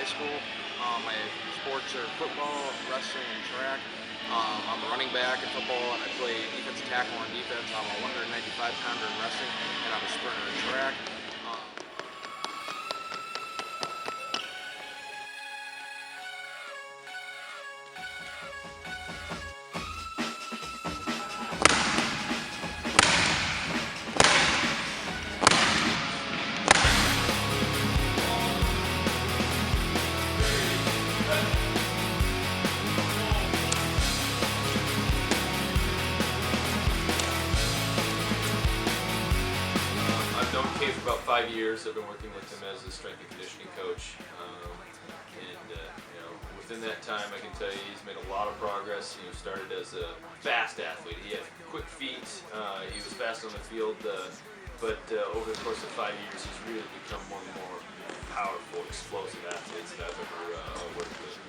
high school. My sports are football, wrestling, and track. I'm a running back in football, and I play defensive tackle on defense. I'm a 195-pounder in wrestling, and I'm a sprinter in track. I've known Cade for about 5 years. I've been working with him as a strength and conditioning coach. Within that time, I can tell you he's made a lot of progress. He started as a fast athlete. He had quick feet. He was fast on the field, but over the course of 5 years, he's really become one of the more powerful, explosive athletes that I've ever worked with.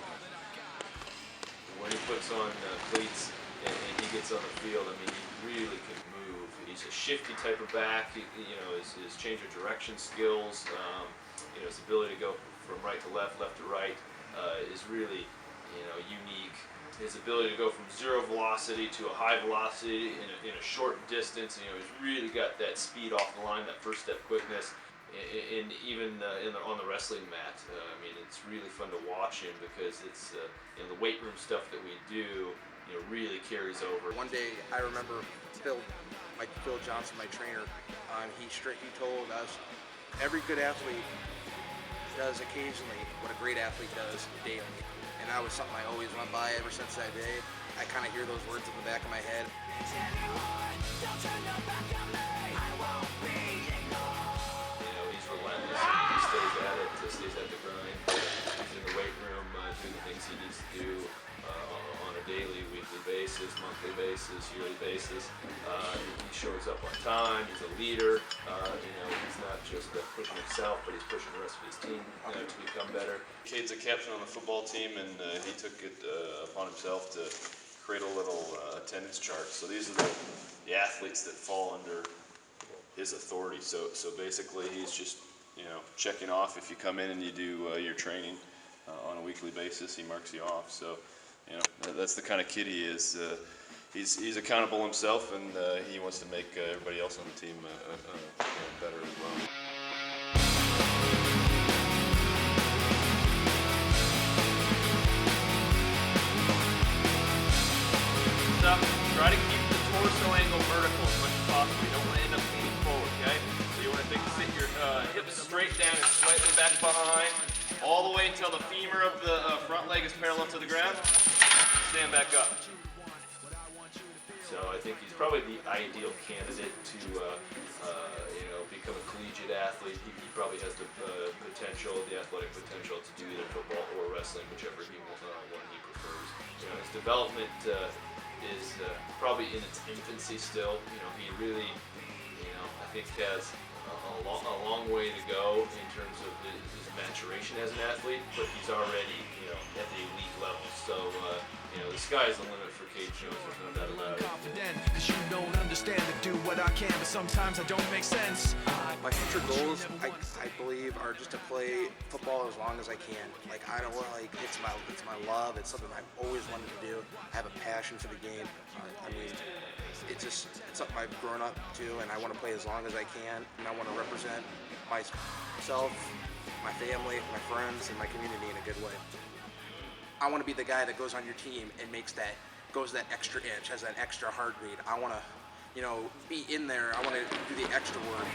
When he puts on cleats and he gets on the field, I mean, he really can move. He's a shifty type of back. His change of direction skills, his ability to go from right to left, left to right, is really, unique. His ability to go from zero velocity to a high velocity in a short distance. He's really got that speed off the line, that first step quickness, and even on the wrestling mat. It's really fun to watch him because it's the weight room stuff that we do, really carries over. One day, I remember Phil Johnson, my trainer, he told us every good athlete does occasionally what a great athlete does daily. And that was something I always went by ever since that day. I kind of hear those words in the back of my head. He's relentless. He stays at it, stays at the grind. He's in the weight room, doing the things he needs to do on a daily, weekly basis, monthly basis, yearly basis. He shows up on time. He's a leader. He's not just pushing himself, but he's pushing the rest of his team to become better. Cade's a captain on the football team, and he took it upon himself to create a little attendance chart. So these are the athletes that fall under his authority. So basically, he's just checking off. If you come in and you do your training on a weekly basis, he marks you off. So that's the kind of kid he is. He's accountable himself, and he wants to make everybody else on the team better as well. Try to keep the torso angle vertical as much as possible. You don't want to end up leaning forward, okay? So you want to sit your hips straight down and slightly back behind, all the way until the femur of the front leg is parallel to the ground. Stand back up. So I think he's probably the ideal candidate to become a collegiate athlete. He probably has the athletic potential to do either football or wrestling, whichever one he prefers. His development is probably in its infancy still. He really, I think has a long way to go in terms of his maturation as an athlete, but he's already, at the elite level. So, the sky's the limit for Cade Jones. There's no doubt about it. Confident, 'cause you don't understand to do what I can, but sometimes I don't make sense. My future goals, I believe, are just to play football as long as I can. It's my love. It's something I've always wanted to do. I have a passion for the game. It's something I've grown up to, and I want to play as long as I can. And I want to represent myself, my family, my friends, and my community in a good way. I want to be the guy that goes on your team and goes that extra inch, has that extra heartbeat. I want to, be in there. I want to do the extra work.